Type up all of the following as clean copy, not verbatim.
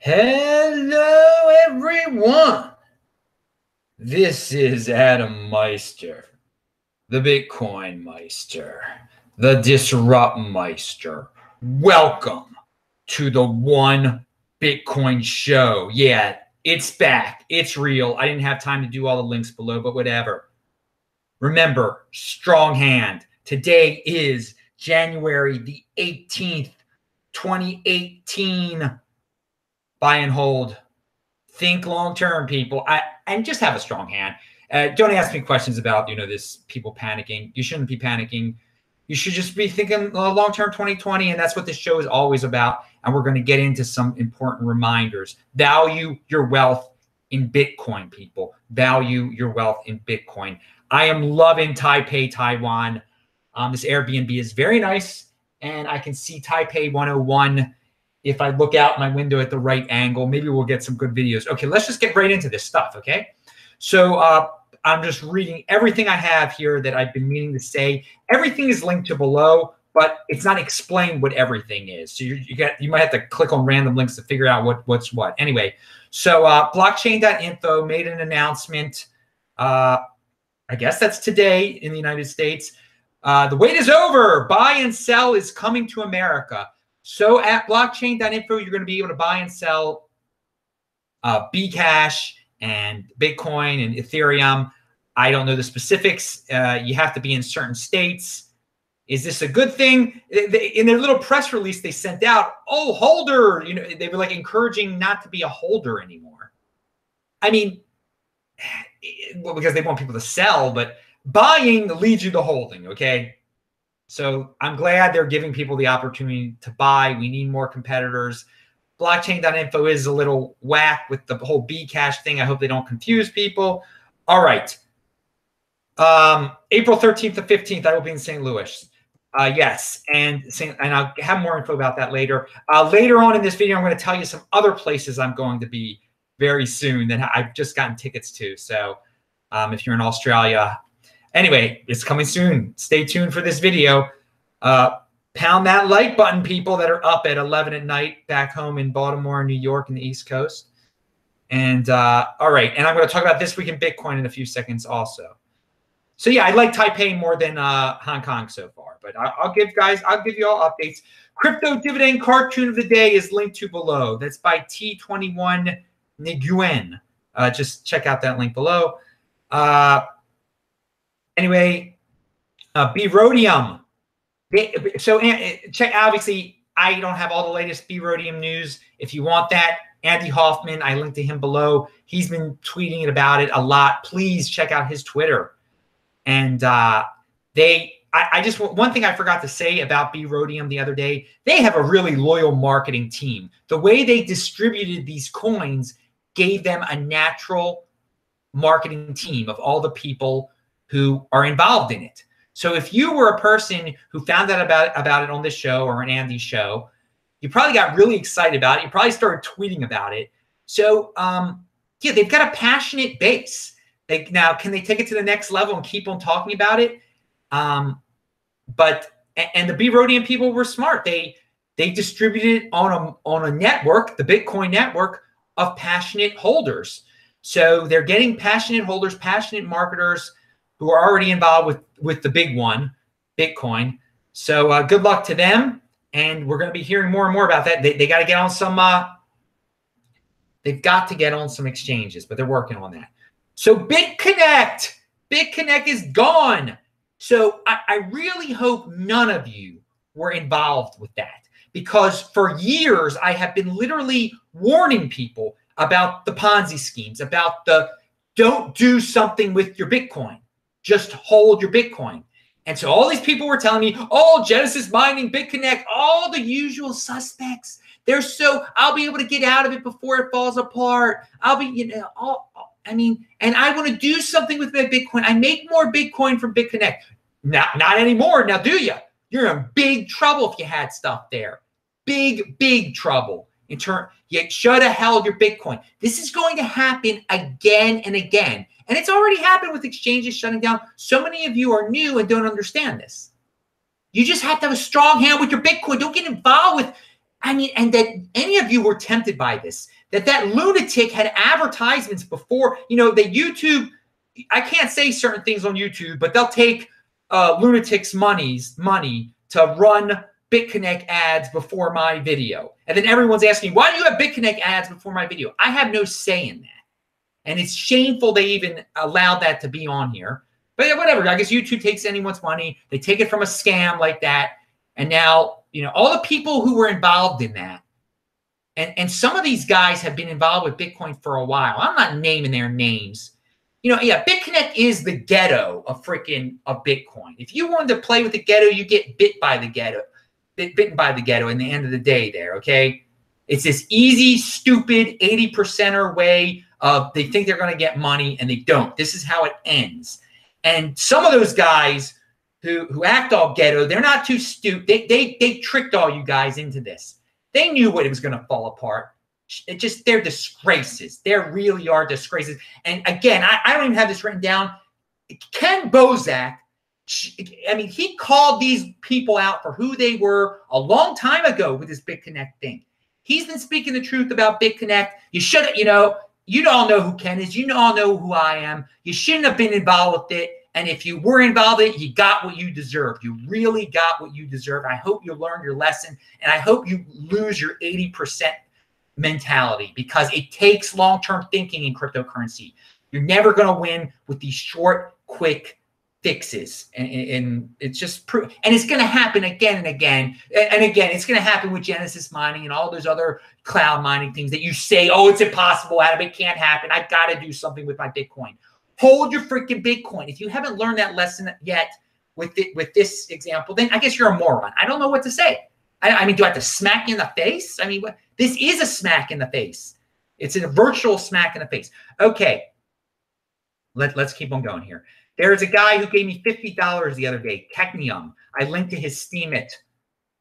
Hello, everyone. This is Adam Meister, the Bitcoin Meister, the Disrupt Meister. Welcome to the One Bitcoin Show. Yeah, it's back. It's real. I didn't have time to do all the links below, but whatever. Remember, strong hand. Today is January the 18th, 2018. Buy and hold. Think long-term, people. And just have a strong hand. Don't ask me questions about, this people panicking. You shouldn't be panicking. You should just be thinking long-term 2020, and that's what this show is always about. And we're going to get into some important reminders. Value your wealth in Bitcoin, people. Value your wealth in Bitcoin. I am loving Taipei, Taiwan. This Airbnb is very nice, and I can see Taipei 101 if I look out my window at the right angle. Maybe we'll get some good videos. Okay, let's just get right into this stuff, okay? So I'm just reading everything I have here that I've been meaning to say. Everything is linked to below, but it's not explained what everything is. So you might have to click on random links to figure out what's what. Anyway, so blockchain.info made an announcement. I guess that's today in the United States. The wait is over. Buy and sell is coming to America. So at blockchain.info, you're going to be able to buy and sell Bcash and Bitcoin and Ethereum. I don't know the specifics. You have to be in certain states. Is this a good thing? In their little press release they sent out, oh, holder, they were like encouraging not to be a holder anymore. I mean, well, because they want people to sell, but buying leads you to holding, okay? So I'm glad they're giving people the opportunity to buy. We need more competitors. Blockchain.info is a little whack with the whole Bcash thing. I hope they don't confuse people. All right. April 13th to 15th, I will be in St. Louis. Yes, and I'll have more info about that later. Later on in this video, I'm going to tell you some other places I'm going to be very soon that I've just gotten tickets to. So if you're in Australia, anyway, it's coming soon. Stay tuned for this video. Pound that like button, people that are up at 11 at night back home in Baltimore, New York, and the East Coast. And all right, and I'm going to talk about this week in Bitcoin in a few seconds also. So yeah, I like Taipei more than Hong Kong so far, but I'll give you all updates. Crypto dividend cartoon of the day is linked to below. That's by T21 Nguyen. Just check out that link below. Anyway, Brodium. So check. Obviously, I don't have all the latest Brodium news. If you want that, Andy Hoffman, I linked to him below. He's been tweeting about it a lot. Please check out his Twitter. And one thing I forgot to say about Brodium the other day, they have a really loyal marketing team. The way they distributed these coins gave them a natural marketing team of all the people who are involved in it. So if you were a person who found out about it on this show or on Andy's show, you probably got really excited about it. You probably started tweeting about it. So yeah, they've got a passionate base. Now, can they take it to the next level and keep on talking about it? And the Brodium people were smart. They distributed it on a network, the Bitcoin network of passionate holders. So they're getting passionate holders, passionate marketers who are already involved with the big one, Bitcoin. So good luck to them. And we're going to be hearing more and more about that. They got to get on some, they've got to get on some exchanges, but they're working on that. So Bitconnect is gone. So I really hope none of you were involved with that, because for years I have been literally warning people about the Ponzi schemes, about the don't do something with your Bitcoin. Just hold your Bitcoin. And so all these people were telling me, oh, Genesis Mining, Bitconnect, all the usual suspects. I'll be able to get out of it before it falls apart. I'll be, and I want to do something with my Bitcoin. I make more Bitcoin from Bitconnect. Not anymore. Now, do you? You're in big trouble if you had stuff there. Big trouble. You should have held your Bitcoin. This is going to happen again and again. And it's already happened with exchanges shutting down. So many of you are new and don't understand this. You just have to have a strong hand with your Bitcoin. Don't get involved with I mean, and that any of you were tempted by this, that lunatic had advertisements before, the YouTube, I can't say certain things on YouTube, but they'll take lunatics' money to run Bitconnect ads before my video. And then everyone's asking, why do you have Bitconnect ads before my video? I have no say in that. And it's shameful they even allowed that to be on here. But yeah, whatever. I guess YouTube takes anyone's money. They take it from a scam like that. And now, all the people who were involved in that, and some of these guys have been involved with Bitcoin for a while. I'm not naming their names. Yeah, Bitconnect is the ghetto of Bitcoin. If you wanted to play with the ghetto, you get bitten by the ghetto in the end of the day there, okay? It's this easy, stupid 80%er way of they think they're going to get money and they don't. This is how it ends. And some of those guys who act all ghetto, they're not too stupid. They tricked all you guys into this. They knew what it was going to fall apart. They're disgraces. They really are disgraces. And again, I don't even have this written down. Ken Bozak, I mean, he called these people out for who they were a long time ago with this Bitconnect thing. He's been speaking the truth about Bitconnect. You should, you all know who Ken is. You all know who I am. You shouldn't have been involved with it. And if you were involved in it, you got what you deserved. You really got what you deserved. I hope you learned your lesson. And I hope you lose your 80% mentality, because it takes long-term thinking in cryptocurrency. You're never going to win with these short, quick fixes. And it's just and it's going to happen again and again. And again, it's going to happen with Genesis mining and all those other cloud mining things that you say, oh, it's impossible, Adam, it can't happen. I've got to do something with my Bitcoin. Hold your freaking Bitcoin. If you haven't learned that lesson yet with this example, then I guess you're a moron. I don't know what to say. I mean, do I have to smack you in the face? I mean, this is a smack in the face. It's a virtual smack in the face. Okay, let's keep on going here. There's a guy who gave me $50 the other day, Technium. I linked to his Steemit.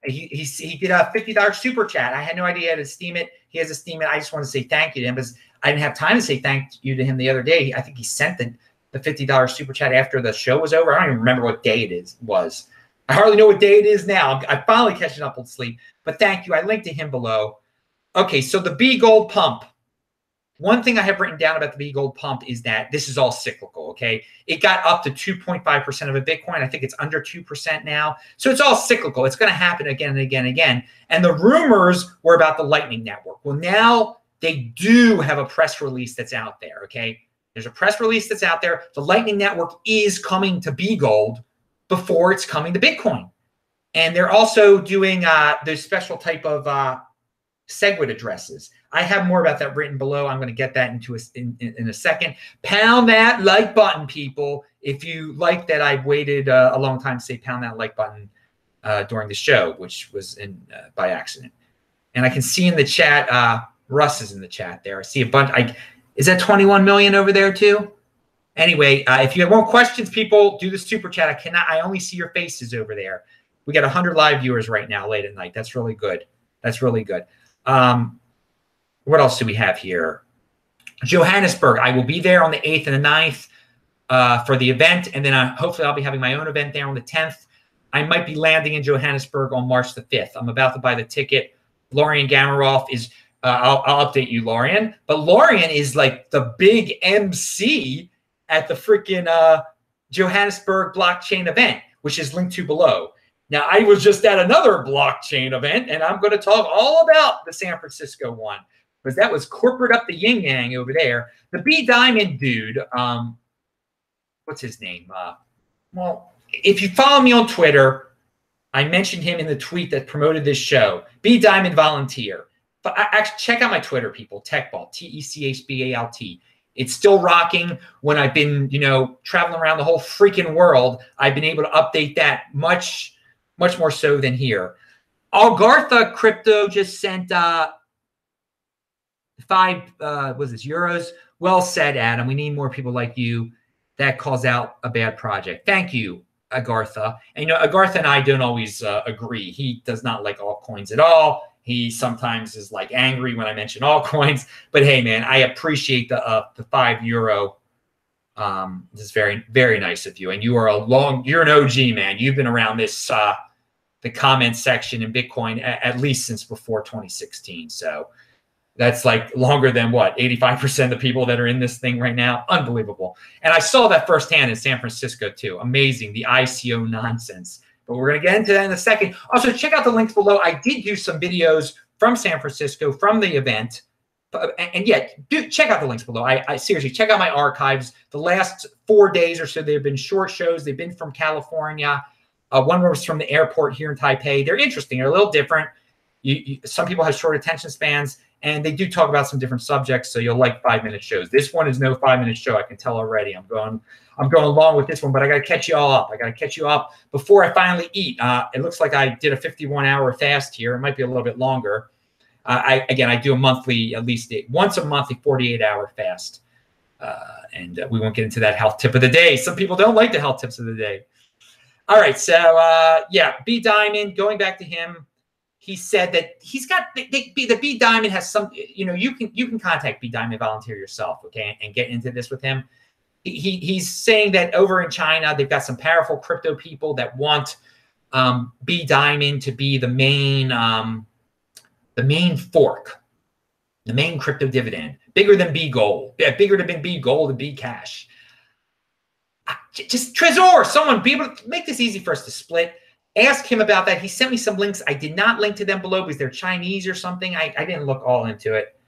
He did a $50 super chat. I had no idea he had a Steemit. He has a Steemit. I just want to say thank you to him, because I didn't have time to say thank you to him the other day. I think he sent the $50 super chat after the show was over. I don't even remember what day it was. I hardly know what day it is now. I'm finally catching up on sleep. But thank you. I linked to him below. Okay, so the Bgold pump. One thing I have written down about the Bgold pump is that this is all cyclical, okay? It got up to 2.5% of a Bitcoin. I think it's under 2% now. So it's all cyclical. It's going to happen again and again and again. And the rumors were about the Lightning Network. Well, now they do have a press release that's out there, okay? There's a press release that's out there. The Lightning Network is coming to Bgold before it's coming to Bitcoin. And they're also doing those special type of SegWit addresses. I have more about that written below. I'm going to get that into in a second. Pound that like button, people. If you like that, I've waited a long time to say pound that like button during the show, which was by accident. And I can see in the chat, Russ is in the chat there. I see a bunch. Is that 21 million over there too? Anyway, if you have more questions, people, do the super chat. I only see your faces over there. We got 100 live viewers right now late at night. That's really good. That's really good. What else do we have here? Johannesburg. I will be there on the 8th and the 9th for the event. And then hopefully I'll be having my own event there on the 10th. I might be landing in Johannesburg on March the 5th. I'm about to buy the ticket. Lorian Gamaroff is, I'll update you, Lorian. But Lorian is like the big MC at the freaking Johannesburg blockchain event, which is linked to below. Now, I was just at another blockchain event, and I'm going to talk all about the San Francisco one, because that was corporate up the yin-yang over there. The B Diamond dude, what's his name? Well, if you follow me on Twitter, I mentioned him in the tweet that promoted this show. B Diamond Volunteer. But actually, check out my Twitter, people. Techbalt, TECHBALT. It's still rocking. When I've been, traveling around the whole freaking world, I've been able to update that much more so than here. Algartha Crypto just sent €5. Well said, Adam. We need more people like you. That calls out a bad project. Thank you, Agartha. And Agartha and I don't always agree. He does not like altcoins at all. He sometimes is like angry when I mention altcoins. But hey, man, I appreciate the €5. This is very, very nice of you. And you're an OG, man. You've been around this the comment section in Bitcoin at least since before 2016. So that's like longer than what, 85% of the people that are in this thing right now. Unbelievable. And I saw that firsthand in San Francisco too. Amazing, the ICO nonsense. But we're going to get into that in a second. Also, check out the links below. I did do some videos from San Francisco from the event. And yeah, check out the links below. I seriously, check out my archives. The last 4 days or so, they've been short shows. They've been from California. One was from the airport here in Taipei. They're interesting. They're a little different. Some people have short attention spans, and they do talk about some different subjects, so you'll like 5-minute shows. This one is no 5-minute show. I can tell already. I'm going along with this one, but I got to catch you all up. I got to catch you up before I finally eat. It looks like I did a 51-hour fast here. It might be a little bit longer. I do a monthly, at least once a monthly 48-hour fast. And we won't get into that health tip of the day. Some people don't like the health tips of the day. All right. So, yeah, B Diamond, going back to him, he said that he's got the B Diamond has some, you can contact B Diamond, volunteer yourself. Okay. And get into this with him. He's saying that over in China, they've got some powerful crypto people that want B Diamond to be the main fork, the main crypto dividend, bigger than Bgold, bigger than Bgold and Bcash. Just Trezor, someone be able to make this easy for us to split. Ask him about that. He sent me some links. I did not link to them below because they're Chinese or something. I didn't look all into it.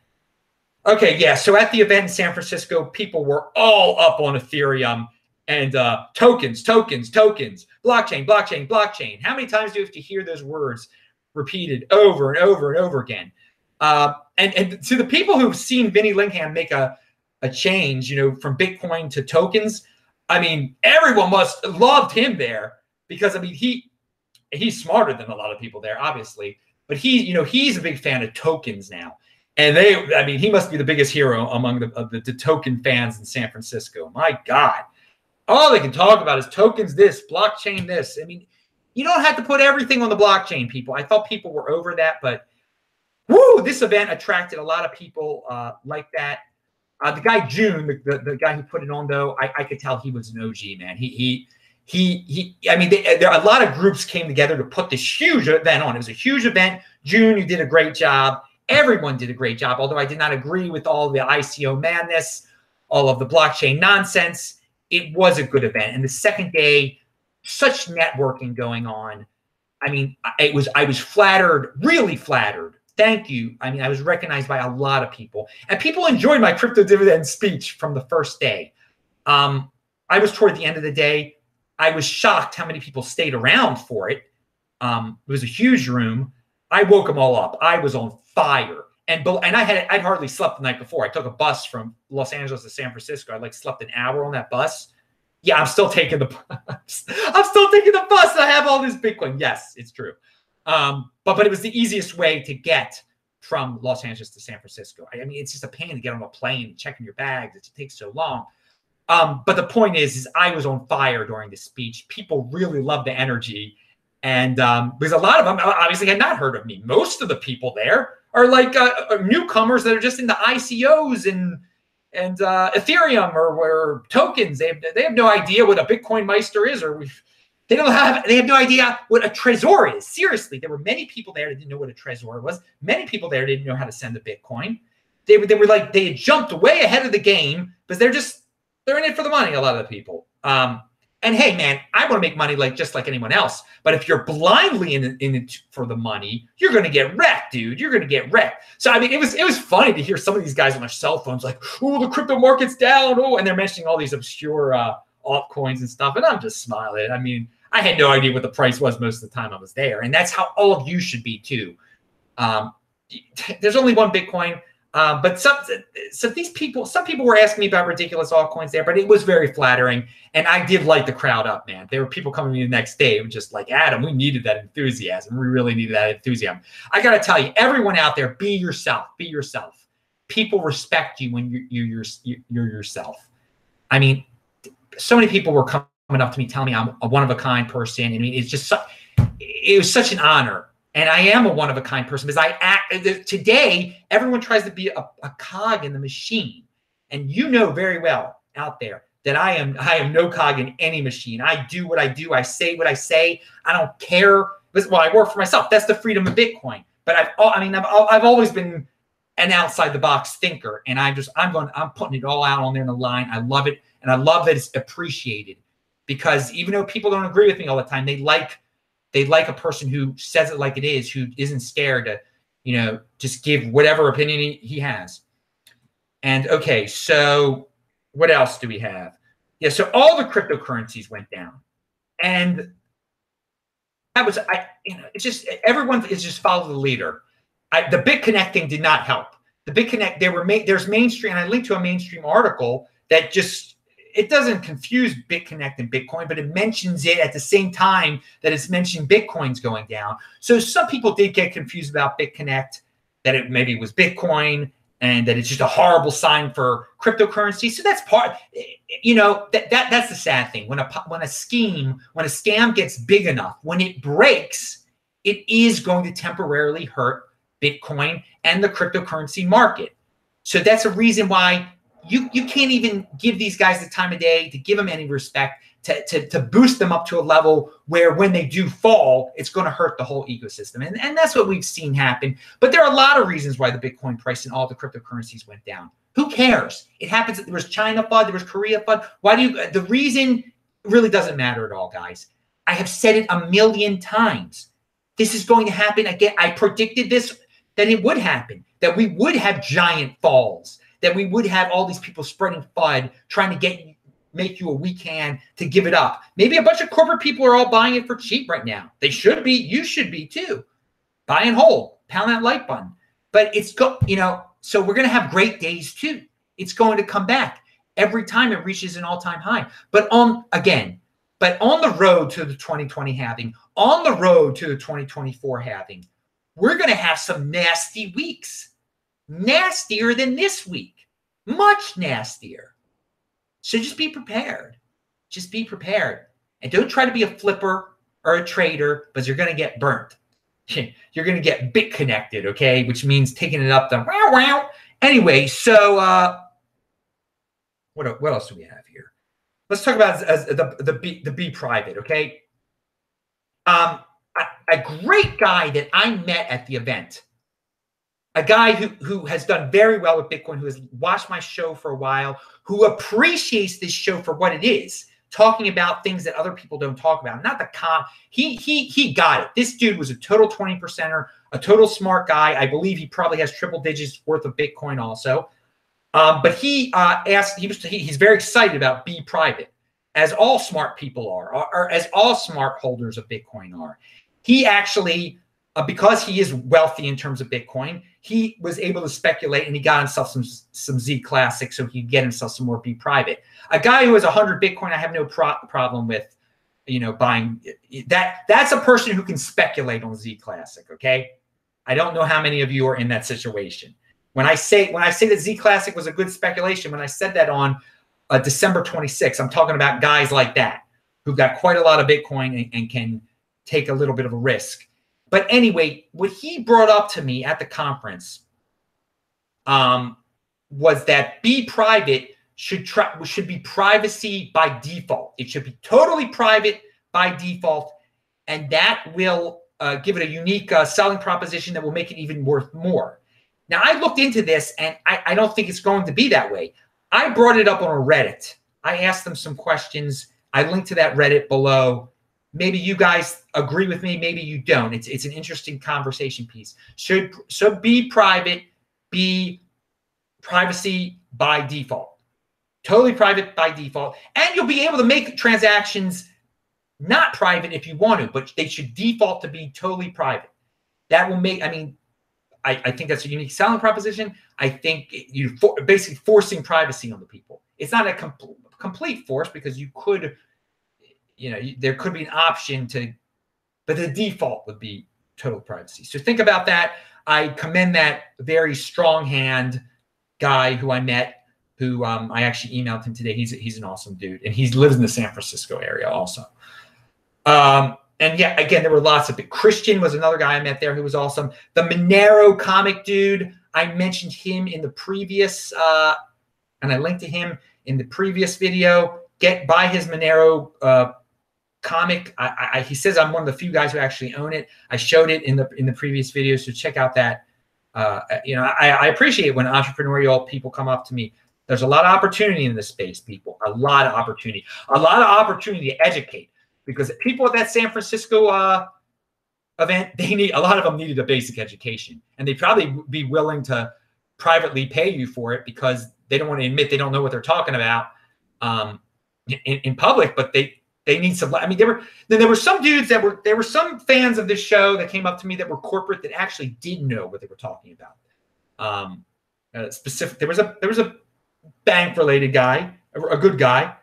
Okay, yeah. So at the event in San Francisco, people were all up on Ethereum and tokens, blockchain. How many times do you have to hear those words repeated over and over and over again? And to the people who've seen Vinny Lingham make a change, from Bitcoin to tokens, I mean, everyone must have loved him there because, I mean, he's smarter than a lot of people there, obviously, but he's a big fan of tokens now. And he must be the biggest hero among the token fans in San Francisco. My God. All they can talk about is tokens this, blockchain this. I mean, you don't have to put everything on the blockchain, people. I thought people were over that, but woo, this event attracted a lot of people like that. The guy June, the guy who put it on, though, I could tell he was an OG, man. I mean, there a lot of groups came together to put this huge event on. It was a huge event. June, you did a great job. Everyone did a great job, although I did not agree with all the ICO madness, all of the blockchain nonsense. It was a good event. And the second day, such networking going on. I mean, I was flattered, really flattered. Thank you. I mean, I was recognized by a lot of people, and people enjoyed my crypto dividend speech from the first day. I was toward the end of the day. I was shocked how many people stayed around for it. It was a huge room. I woke them all up. I was on fire, and I'd hardly slept the night before. I took a bus from Los Angeles to San Francisco. I slept an hour on that bus. Yeah, I'm still taking the bus. I'm still taking the bus. I have all this Bitcoin. Yes, it's true. But it was the easiest way to get from Los Angeles to San Francisco. I mean, it's just a pain to get on a plane, checking your bags. It takes so long. But the point is I was on fire during the speech. People really loved the energy. And because a lot of them obviously had not heard of me. Most of the people there are like newcomers that are just in the ICOs and Ethereum or tokens. They have no idea what a Bitcoin Meister is, or they have no idea what a Trezor is. Seriously, there were many people there that didn't know what a Trezor was. Many people there didn't know how to send a Bitcoin. They had jumped way ahead of the game because they're in it for the money. A lot of the people. And hey, man, I want to make money just like anyone else. But if you're blindly in it for the money, you're going to get wrecked, dude. You're going to get wrecked. So, I mean, it was funny to hear some of these guys on their cell phones like, oh, the crypto market's down. Oh, and they're mentioning all these obscure altcoins and stuff. And I'm just smiling. I mean, I had no idea what the price was most of the time I was there. And that's how all of you should be too. There's only one Bitcoin. But some people were asking me about ridiculous altcoins there, but it was very flattering. And I did light the crowd up, man. There were people coming to me the next day and just like, Adam, we needed that enthusiasm. We really needed that enthusiasm. I got to tell you, everyone out there, be yourself. Be yourself. People respect you when you're yourself. I mean, so many people were coming up to me telling me I'm a one-of-a-kind person. I mean, it was such an honor. And I am a one-of-a-kind person because today, everyone tries to be a cog in the machine. And you know very well out there that I am no cog in any machine. I do what I do. I say what I say. I don't care well, I work for myself. That's the freedom of Bitcoin. But I've always been an outside the box thinker, and I'm putting it all out on there in the line. I love it, and I love that it's appreciated, because even though people don't agree with me all the time, they like a person who says it like it is, who isn't scared to, just give whatever opinion he has. And okay, so what else do we have? Yeah, so all the cryptocurrencies went down, and that was it's just everyone is just follow the leader. The Bitconnect thing did not help. The Bitconnect, there's mainstream, and I linked to a mainstream article that it doesn't confuse Bitconnect and Bitcoin, but it mentions it at the same time that it's mentioned Bitcoin's going down. So some people did get confused about Bitconnect, that it maybe was Bitcoin, and that it's just a horrible sign for cryptocurrency. So that's part, that's the sad thing. When a scam gets big enough, when it breaks, it is going to temporarily hurt Bitcoin and the cryptocurrency market. So that's a reason why you can't even give these guys the time of day to give them any respect, to boost them up to a level where when they do fall, it's going to hurt the whole ecosystem. And that's what we've seen happen. But there are a lot of reasons why the Bitcoin price and all the cryptocurrencies went down. Who cares? It happens. There was China FUD, there was Korea FUD. The reason really doesn't matter at all, guys. I have said it a million times. This is going to happen again. I predicted this, that it would happen, that we would have giant falls, that we would have all these people spreading FUD, trying to make you a weak hand to give it up. Maybe a bunch of corporate people are all buying it for cheap right now. They should be. You should be too. Buy and hold. Pound that like button. But so we're going to have great days too. It's going to come back every time it reaches an all-time high. But on the road to the 2020 halving, on the road to the 2024 halving, we're going to have some nasty weeks. Nastier than this week. Much nastier. So just be prepared. Just be prepared. And don't try to be a flipper or a trader, because you're going to get burnt. You're going to get bit connected, okay? Which means taking it up the wow, wow. Anyway, so what else do we have here? Let's talk about the Bprivate, okay? A great guy that I met at the event, a guy who has done very well with Bitcoin, who has watched my show for a while, who appreciates this show for what it is, talking about things that other people don't talk about. Not the he got it. This dude was a total 20%er, a total smart guy. I believe he probably has triple digits worth of Bitcoin also. But he he's very excited about Bprivate, as all smart people are, or as all smart holders of Bitcoin are. He actually, because he is wealthy in terms of Bitcoin, he was able to speculate, and he got himself some Z Classic so he could get himself some more Bprivate. A guy who has 100 Bitcoin, I have no problem with, buying that. That's a person who can speculate on Z Classic. Okay, I don't know how many of you are in that situation. When I say that Z Classic was a good speculation, when I said that on December 26th, I'm talking about guys like that who've got quite a lot of Bitcoin and can take a little bit of a risk. But anyway, what he brought up to me at the conference was that Bprivate should be privacy by default. It should be totally private by default, and that will give it a unique selling proposition that will make it even worth more. Now, I looked into this, and I don't think it's going to be that way. I brought it up on a Reddit. I asked them some questions. I linked to that Reddit below. Maybe you guys agree with me. Maybe you don't. It's an interesting conversation piece. So Bprivate be privacy by default, totally private by default, and you'll be able to make transactions not private if you want to, but they should default to be totally private. That will make. I think that's a unique selling proposition. I think you're basically forcing privacy on the people. It's not a complete force, because you could. There could be an option but the default would be total privacy. So think about that. I commend that very strong hand guy who I met, who I actually emailed him today. He's an awesome dude, and he lives in the San Francisco area also. And yeah, again, there were lots of it. Christian was another guy I met there who was awesome. The Monero comic dude, I mentioned him in the previous, and I linked to him in the previous video. Buy his Monero comic. He says I'm one of the few guys who actually own it. I showed it in the previous video, so check out that. I appreciate when entrepreneurial people come up to me. There's a lot of opportunity in this space, people. A lot of opportunity to educate, because people at that San Francisco event, a lot of them needed a basic education, and they'd probably be willing to privately pay you for it because they don't want to admit they don't know what they're talking about in public, but they need some. I mean, there were some dudes there were some fans of this show that came up to me that were corporate that actually did know what they were talking about. There was a bank related guy, a good guy.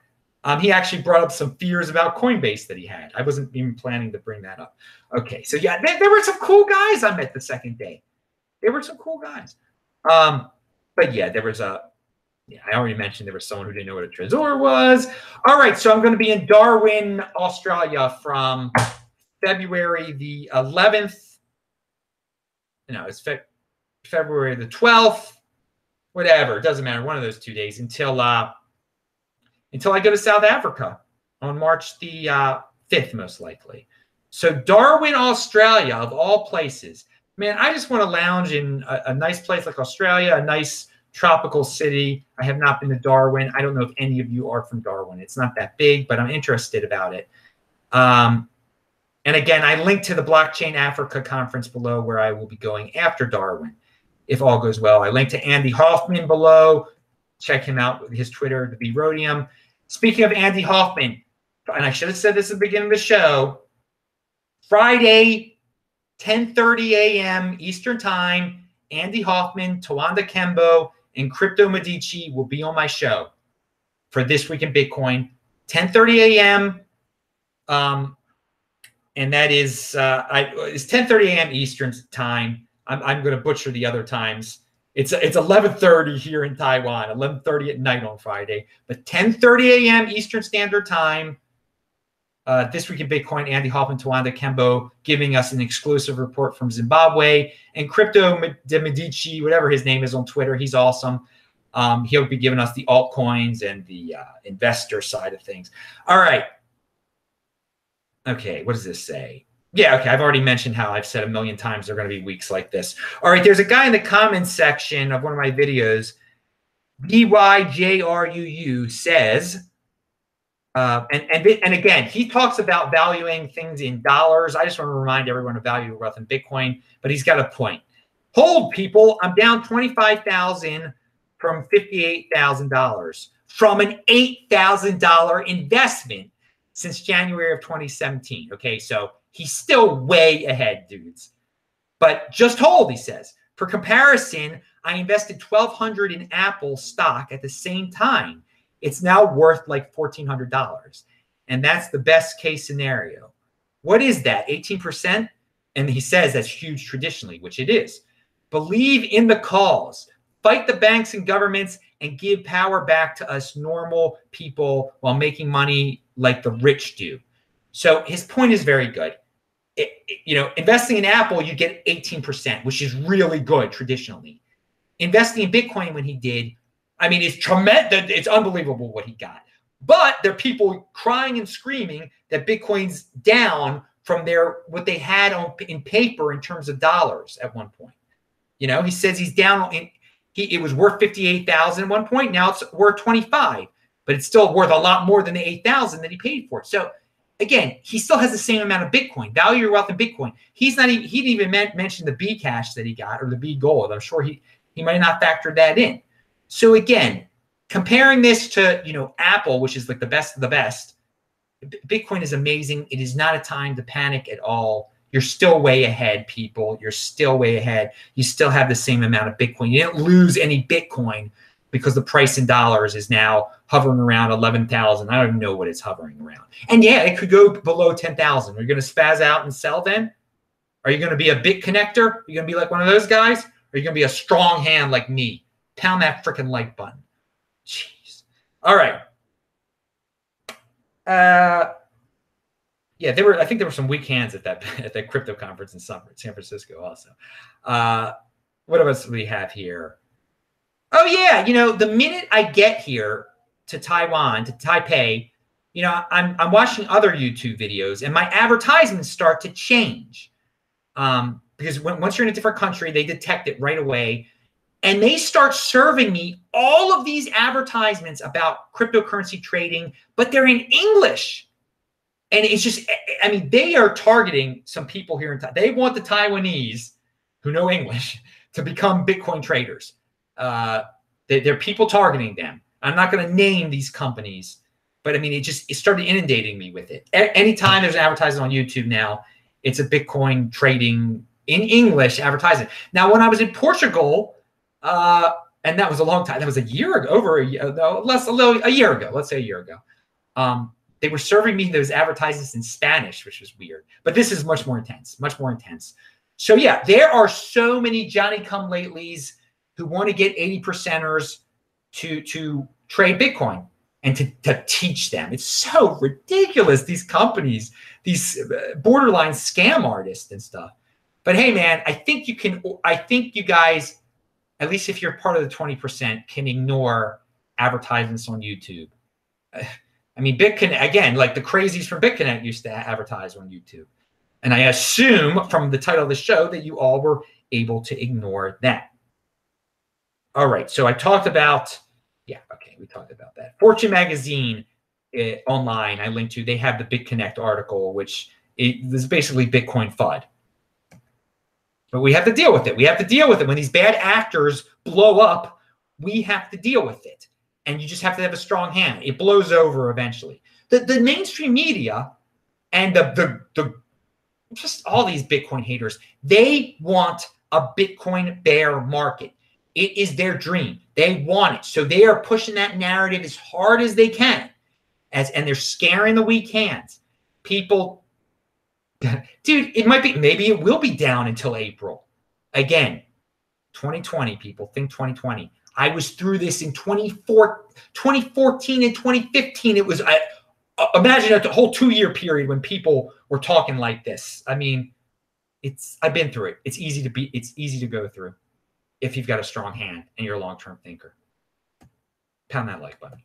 He actually brought up some fears about Coinbase that he had. I wasn't even planning to bring that up. Okay, so yeah, there were some cool guys I met the second day. There were some cool guys. But yeah, I already mentioned there was someone who didn't know what a Trezor was. All right, so I'm going to be in Darwin, Australia from February the 11th. No, it's February the 12th. Whatever, it doesn't matter. One of those 2 days until I go to South Africa on March the 5th, most likely. So Darwin, Australia, of all places. Man, I just want to lounge in a nice place like Australia, a nice tropical city. I have not been to Darwin. I don't know if any of you are from Darwin. It's not that big, but I'm interested about it. And again, I linked to the Blockchain Africa conference below where I will be going after Darwin, if all goes well. I linked to Andy Hoffman below. Check him out with his Twitter, the Brodium. Speaking of Andy Hoffman, and I should have said this at the beginning of the show, Friday, 10:30 a.m. Eastern Time, Andy Hoffman, Tawanda Kembo, and Crypto Medici will be on my show for This Week in Bitcoin, 10:30 a.m. And that is it's 10:30 a.m. Eastern Time. I'm going to butcher the other times. It's 11:30 here in Taiwan, 11:30 at night on Friday, but 10:30 a.m. Eastern Standard Time. This Week in Bitcoin, Andy Hoffman, Tawanda Kembo giving us an exclusive report from Zimbabwe, and Crypto de Medici, whatever his name is on Twitter. He's awesome. He'll be giving us the altcoins and the investor side of things. All right. Okay, what does this say? Yeah, okay, I've already mentioned how I've said a million times there are going to be weeks like this. All right, there's a guy in the comments section of one of my videos, BYJRUU, says, and again, he talks about valuing things in dollars. I just want to remind everyone to value your wealth in Bitcoin, but he's got a point. Hold, people, I'm down $25,000 from $58,000 from an $8,000 investment since January of 2017. Okay, so he's still way ahead, dudes. But just hold, he says. For comparison, I invested $1,200 in Apple stock at the same time. It's now worth like $1,400. And that's the best case scenario. What is that? 18%? And he says that's huge traditionally, which it is. Believe in the cause. Fight the banks and governments and give power back to us normal people while making money like the rich do. So his point is very good. Investing in Apple, you get 18%, which is really good traditionally. Investing in Bitcoin when he did, I mean, it's tremendous. It's unbelievable what he got. But there are people crying and screaming that Bitcoin's down from what they had in paper in terms of dollars at one point. He says he's down. It was worth 58,000 at one point. Now it's worth 25, but it's still worth a lot more than the 8,000 that he paid for it. So again, he still has the same amount of Bitcoin. Value your wealth in Bitcoin. He didn't even mention the Bcash that he got or the Bgold. I'm sure he might not factor that in. So again, comparing this to Apple, which is like the best of the best, Bitcoin is amazing. It is not a time to panic at all. You're still way ahead, people. You're still way ahead. You still have the same amount of Bitcoin. You didn't lose any Bitcoin because the price in dollars is now hovering around 11,000. I don't even know what it's hovering around. And yeah, it could go below 10,000. Are you going to spaz out and sell then? Are you going to be a Bitconnector? Are you going to be like one of those guys? Or are you going to be a strong hand like me? Pound that freaking like button. Jeez. All right. Yeah, I think there were some weak hands at that crypto conference in San Francisco also. What else do we have here? Oh yeah, the minute I get here to Taiwan, to Taipei, you know, I'm watching other YouTube videos and my advertisements start to change. Because once you're in a different country, they detect it right away. And they start serving me all of these advertisements about cryptocurrency trading, but they're in English. And it's just, I mean, they are targeting some people here in Taiwan. They want the Taiwanese who know English to become Bitcoin traders. They're people targeting them. I'm not going to name these companies, but I mean, it started inundating me with it. Anytime there's an advertisement on YouTube now, it's a Bitcoin trading in English advertising. Now, when I was in Portugal, and that was a long time, that was a year ago, a year ago, let's say a year ago. They were serving me those advertisements in Spanish, which was weird. But this is much more intense, much more intense. So yeah, there are so many Johnny-come-latelys who want to get 80%ers to trade Bitcoin and to teach them. It's so ridiculous, these companies, these borderline scam artists and stuff. But hey, man, I think you guys, at least if you're part of the 20%, can ignore advertisements on YouTube. I mean, Bitconnect, again, like the crazies from Bitconnect used to advertise on YouTube. And I assume from the title of the show that you all were able to ignore that. All right, so I talked about, yeah, okay, we talked about that. Fortune magazine online, I linked to, they have the Bitconnect article, which is basically Bitcoin FUD. But we have to deal with it. We have to deal with it. When these bad actors blow up, we have to deal with it. And you just have to have a strong hand. It blows over eventually. The mainstream media and just all these Bitcoin haters, they want a Bitcoin bear market. It is their dream. They want it. So they are pushing that narrative as hard as they can. And they're scaring the weak hands. People, dude, maybe it will be down until April. Again, 2020, people, think 2020. I was through this in 2014 and 2015. It was, imagine a whole 2-year period when people were talking like this. I mean, I've been through it. It's easy to go through if you've got a strong hand and you're a long-term thinker. Pound that like button.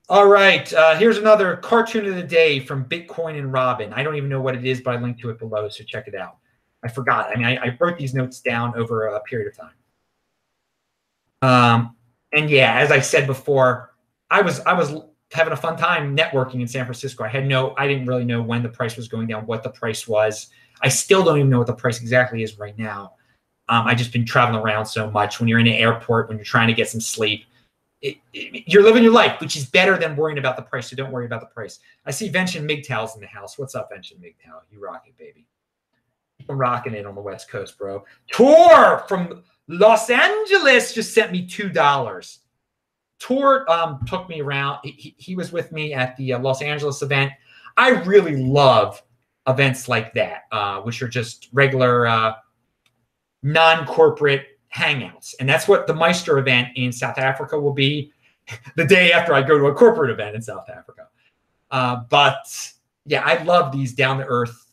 All right, here's another cartoon of the day from Bitcoin and Robin. I don't even know what it is, but I linked to it below, so check it out. I forgot. I mean, I wrote these notes down over a period of time. And yeah, as I said before, I was having a fun time networking in San Francisco. I didn't really know when the price was going down, what the price was. I still don't even know what the price exactly is right now. I just been traveling around so much. When you're in an airport, when you're trying to get some sleep, you're living your life, which is better than worrying about the price. So don't worry about the price. I see Vention MGTOW's in the house. What's up, Vention MGTOW? You rock it, baby. I'm rocking it on the West Coast, bro. Tor from Los Angeles just sent me $2. Tor took me around. He was with me at the Los Angeles event. I really love events like that, which are just regular non-corporate hangouts. And that's what the Meister event in South Africa will be the day after I go to a corporate event in South Africa. But yeah, I love these down-to-earth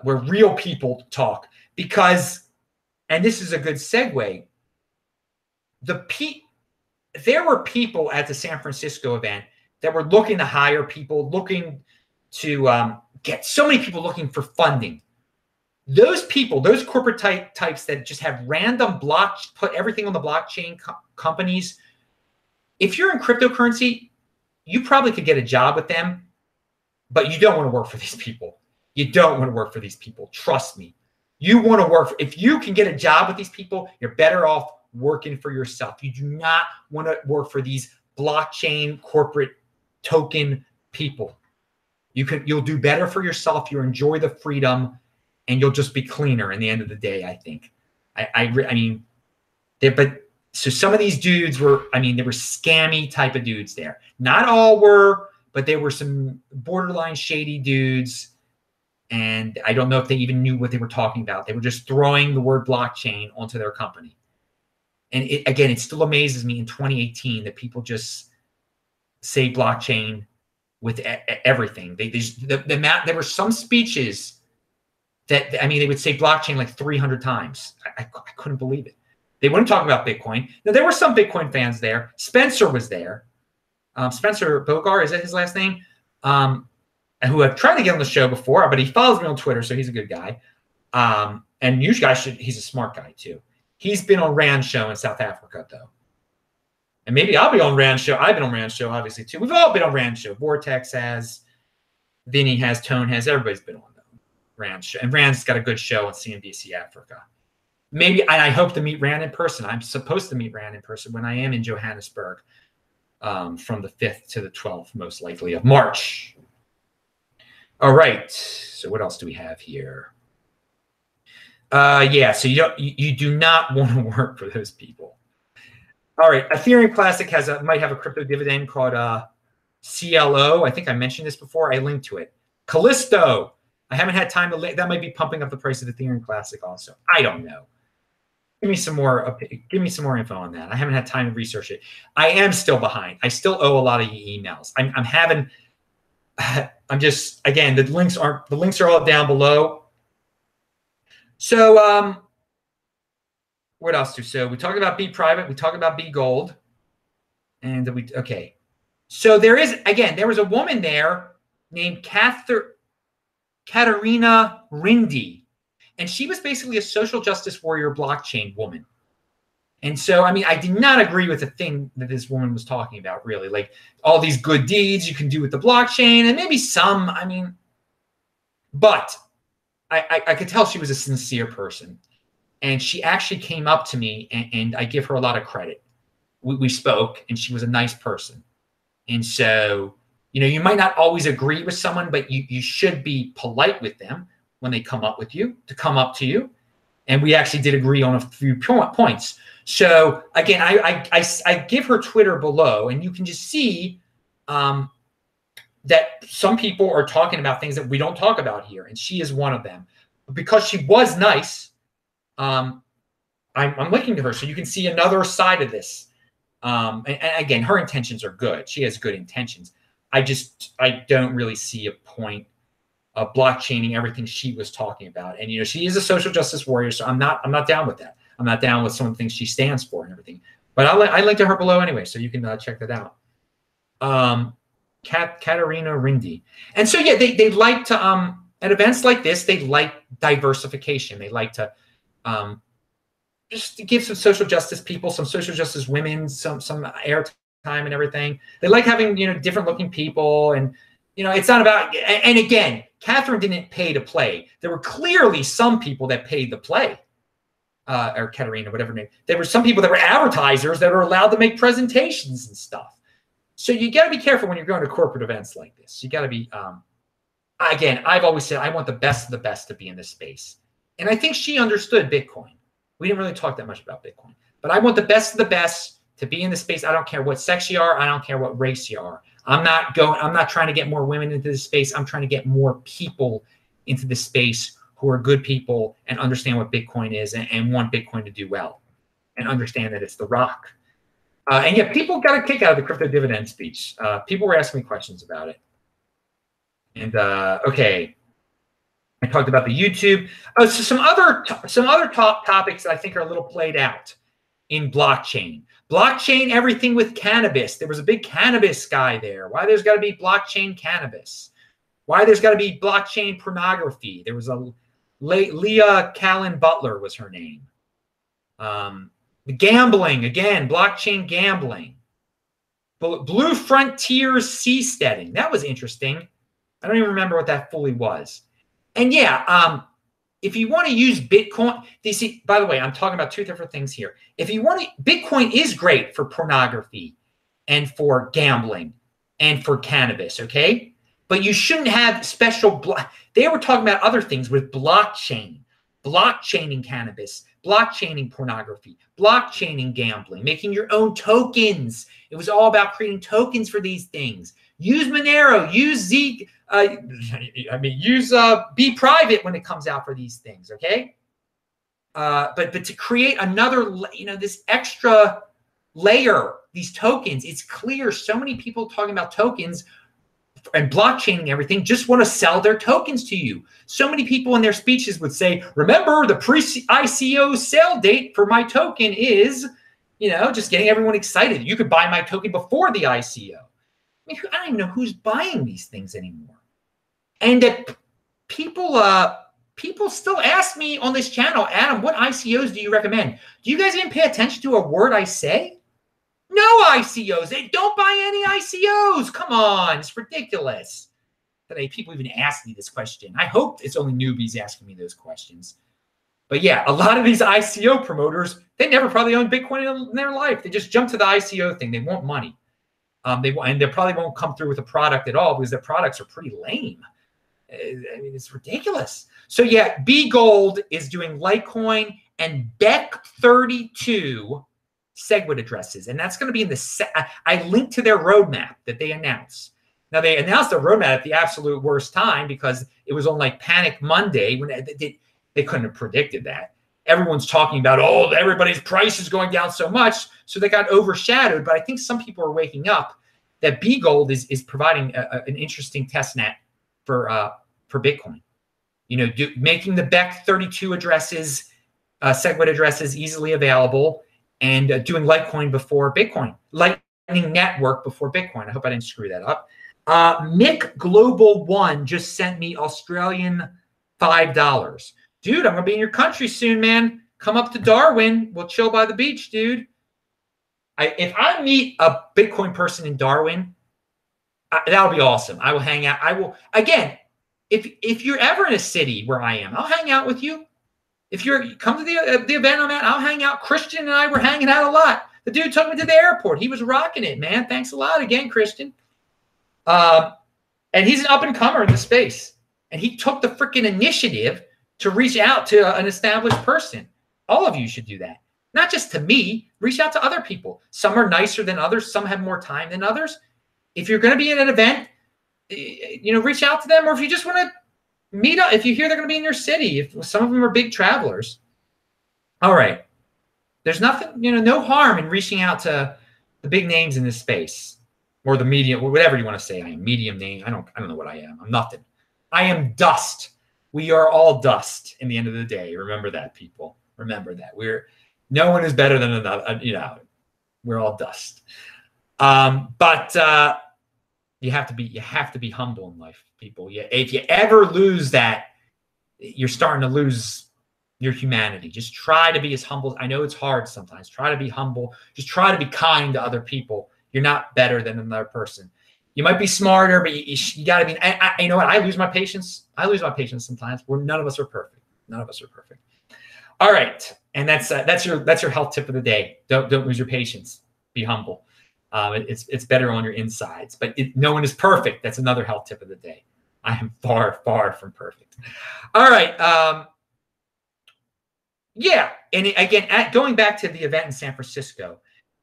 where real people talk because, and this is a good segue, there were people at the San Francisco event that were looking to hire people, looking to get so many people looking for funding. Those people, those corporate types that just have random put everything on the blockchain companies, if you're in cryptocurrency, you probably could get a job with them, but you don't want to work for these people. You don't want to work for these people. Trust me. You want to work if you can get a job with these people, you're better off working for yourself. You do not want to work for these blockchain corporate token people. You'll do better for yourself. You'll enjoy the freedom, and you'll just be cleaner in the end of the day, I think. So some of these dudes were, they were scammy type of dudes there. Not all were, but there were some borderline shady dudes. And I don't know if they even knew what they were talking about. They were just throwing the word blockchain onto their company. And it still amazes me in 2018 that people just say blockchain with everything. There were some speeches that, they would say blockchain like 300 times. I couldn't believe it. They wouldn't talk about Bitcoin. Now, there were some Bitcoin fans there. Spencer was there. Spencer Bogard, is that his last name? Who I've tried to get on the show before, but he follows me on Twitter, so he's a good guy. And you guys he's a smart guy too. He's been on Rand's show in South Africa, though. And maybe I'll be on Rand's show. I've been on Rand's show, obviously, too. We've all been on Rand's show. Vortex has, Vinny has, Tone has, everybody's been on Rand's show. And Rand's got a good show on CNBC Africa. Maybe, and I hope to meet Rand in person. I'm supposed to meet Rand in person when I am in Johannesburg from the 5th to the 12th, most likely, of March. All right. So what else do we have here? Yeah, so you do not want to work for those people. All right, Ethereum Classic might have a crypto dividend called CLO. I think I mentioned this before. I linked to it. Callisto. I haven't had time to. That might be pumping up the price of Ethereum Classic also. I don't know. Give me some more. Give me some more info on that. I haven't had time to research it. I am still behind. I still owe a lot of you emails. I'm having. I'm just, again, the links are all down below. So what else? So we talked about Bprivate, we talked about Bgold, and okay. So there was a woman there named Katarina Rindy, and she was basically a social justice warrior blockchain woman. And so, I mean, I did not agree with the thing that this woman was talking about, really. Like all these good deeds you can do with the blockchain, and maybe some, I mean, but I could tell she was a sincere person. And she actually came up to me, and I give her a lot of credit. We spoke, and she was a nice person. And so, you know, you might not always agree with someone, but you should be polite with them when they come up to you. And we actually did agree on a few points. So again, I give her Twitter below, and you can just see that some people are talking about things that we don't talk about here, and she is one of them. But because she was nice, I'm linking to her so you can see another side of this. And again, her intentions are good. She has good intentions. I don't really see a point of blockchaining everything she was talking about. And you know, she is a social justice warrior, so I'm not down with that. I'm not down with some of the things she stands for and everything. But I link to her below anyway, so you can check that out. Katarina Rindy. And so yeah, they like to at events like this, they like diversification. They like to just to give some social justice people, some social justice women, some airtime and everything. They like having, you know, different looking people, and you know, it's not about. And again, Catherine didn't pay to play. There were clearly some people that paid to play, or Katarina, whatever her name. There were some people that were advertisers that are allowed to make presentations and stuff. So you got to be careful when you're going to corporate events like this. You got to be. Again, I've always said I want the best of the best to be in this space, and I think she understood Bitcoin. We didn't really talk that much about Bitcoin, but I want the best of the best to be in the space. I don't care what sex you are. I don't care what race you are. I'm not trying to get more women into this space. I'm trying to get more people into this space who are good people and understand what Bitcoin is and want Bitcoin to do well and understand that it's the rock. And yeah, people got a kick out of the crypto dividend speech. People were asking me questions about it. And okay, I talked about the YouTube. Oh, so some other top topics that I think are a little played out in blockchain. Blockchain, everything with cannabis. There was a big cannabis guy there. Why there's got to be blockchain cannabis? Why there's got to be blockchain pornography? There was a Leah Callan Butler was her name. The gambling, again, blockchain gambling. Blue Frontiers seasteading. That was interesting. I don't even remember what that fully was. And yeah, if you want to use Bitcoin, by the way, I'm talking about two different things here. If you want to, Bitcoin is great for pornography and for gambling and for cannabis, okay? But you shouldn't have special, they were talking about other things with blockchaining cannabis, blockchaining pornography, blockchaining gambling, making your own tokens. It was all about creating tokens for these things. Use Monero, use use Bprivate when it comes out for these things, okay? But to create another, this extra layer, these tokens, it's clear so many people talking about tokens and blockchaining everything just want to sell their tokens to you. So many people in their speeches would say, remember the pre-ICO sale date for my token is, just getting everyone excited. You could buy my token before the ICO. mean, I don't even know who's buying these things anymore. And people still ask me on this channel, Adam, what ICOs do you recommend? Do you guys even pay attention to a word I say? No ICOs. They don't buy any ICOs. Come on. It's ridiculous. Today, people even ask me this question. I hope it's only newbies asking me those questions. But yeah, a lot of these ICO promoters, they never probably owned Bitcoin in their life. They just jump to the ICO thing. They want money. And they probably won't come through with a product at all because their products are pretty lame. I mean, it's ridiculous. So yeah, Bgold is doing Litecoin and BEC32 SegWit addresses. And that's going to be in the, I linked to their roadmap that they announced. Now, they announced their roadmap at the absolute worst time because it was on like Panic Monday when they couldn't have predicted that. Everyone's talking about, oh, everybody's price is going down so much. So they got overshadowed. But I think some people are waking up that Bgold is providing an interesting test net for Bitcoin. You know, making the BEC32 addresses, SegWit addresses easily available, and doing Litecoin before Bitcoin. Lightning Network before Bitcoin. I hope I didn't screw that up. Mick Global One just sent me Australian $5. Dude, I'm going to be in your country soon, man. Come up to Darwin. We'll chill by the beach, dude. If I meet a Bitcoin person in Darwin, that'll be awesome. I will hang out. I will, again, if you're ever in a city where I am, I'll hang out with you. If you come to the event I'm at, I'll hang out. Christian and I were hanging out a lot. The dude took me to the airport. He was rocking it, man. Thanks a lot again, Christian. And he's an up-and-comer in the space. And he took the freaking initiative to reach out to an established person. All of you should do that. Not just to me. Reach out to other people. Some are nicer than others. Some have more time than others. If you're going to be in an event, you know, reach out to them. Or if you just want to meet up, if you hear they're going to be in your city, if some of them are big travelers. All right. There's nothing, you know, no harm in reaching out to the big names in this space, or the medium, or whatever you want to say. I am medium name. I don't know what I am. I'm nothing. I am dust. We are all dust in the end of the day. Remember that, people. Remember that. No one is better than another. You know, we're all dust. But you have to be humble in life, people. Yeah, if you ever lose that, you're starting to lose your humanity. Just try to be as humble. I know it's hard sometimes. Try to be humble. Just try to be kind to other people. You're not better than another person. You might be smarter, but you got to be. You know what? I lose my patience. I lose my patience sometimes. None of us are perfect. None of us are perfect. All right, and that's your health tip of the day. Don't lose your patience. Be humble. It's better on your insides, but no one is perfect. That's another health tip of the day. I am far, far from perfect. All right. Yeah, and again, going back to the event in San Francisco,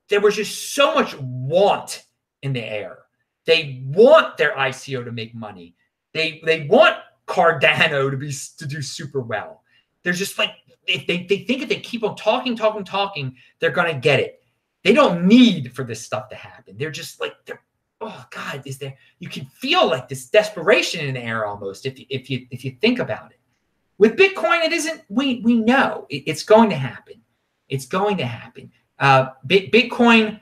there was just so much want in the air. They want their ICO to make money. They want Cardano to do super well. They're just like, if they think if they keep on talking, they're gonna get it. They don't need for this stuff to happen. They're just like, oh God, you can feel like this desperation in the air almost if you think about it. With Bitcoin, it isn't. We know it's going to happen. It's going to happen. Bitcoin,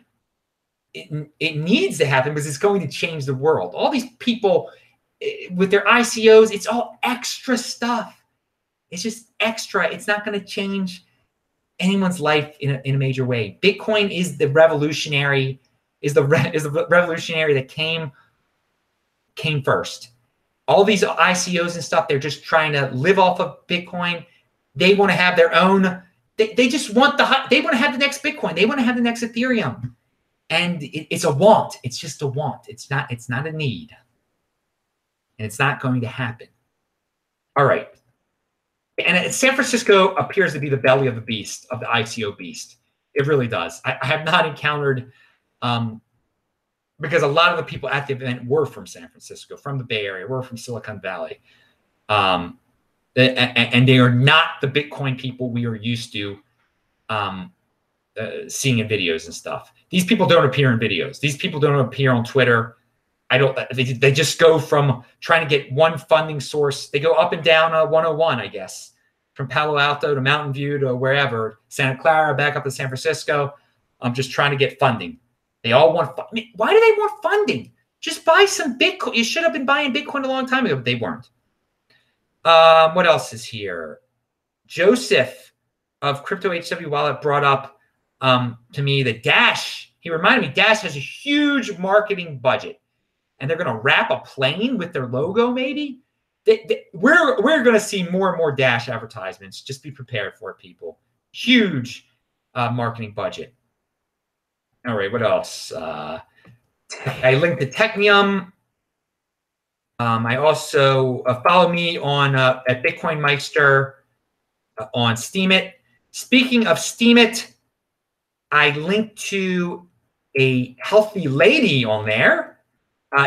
it needs to happen because it's going to change the world. All these people with their ICOs, it's all extra stuff. It's just extra. It's not going to change anyone's life in a major way. Bitcoin is the revolutionary, revolutionary that came first. All these ICOs and stuff, they're just trying to live off of Bitcoin. They want to have their own. They just want they want to have the next Bitcoin. They want to have the next Ethereum, and it's a want. It's just a want. It's not a need, and it's not going to happen. All right. And San Francisco appears to be the belly of the beast, of the ICO beast. It really does. I have not encountered, because a lot of the people at the event were from San Francisco, from the Bay Area, were from Silicon Valley. And they are not the Bitcoin people we are used to seeing in videos and stuff. These people don't appear in videos. These people don't appear on Twitter. They just go from trying to get one funding source. They go up and down 101, I guess, from Palo Alto to Mountain View to wherever, Santa Clara, back up to San Francisco. I'm just trying to get funding. They all want funding. Why do they want funding? Just buy some Bitcoin. You should have been buying Bitcoin a long time ago, but they weren't. What else is here? Joseph of Crypto HW Wallet brought up to me that Dash. He reminded me Dash has a huge marketing budget, and they're going to wrap a plane with their logo. Maybe we're going to see more and more Dash advertisements. Just be prepared for it, people. Huge marketing budget. All right, what else? I linked to Technium. I also follow me on at Bitcoin Meister on Steemit. Speaking of Steemit, I linked to a healthy lady on there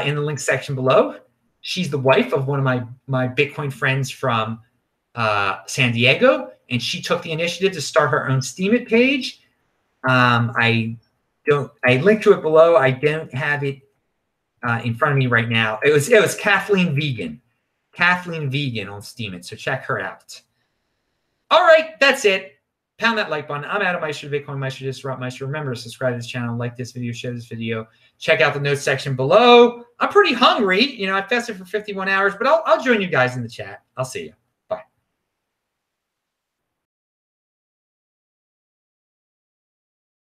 in the link section below. She's the wife of one of my Bitcoin friends from San Diego, and she took the initiative to start her own Steemit page. I linked to it below. I don't have it in front of me right now. It was Kathleen Vegan on Steemit. So check her out. All right, that's it. Pound that like button. I'm Adam Meister, Bitcoin Meister, Disrupt Meister. Remember to subscribe to this channel, like this video, share this video. Check out the notes section below. I'm pretty hungry. You know, I fasted for 51 hours, but I'll join you guys in the chat. I'll see you.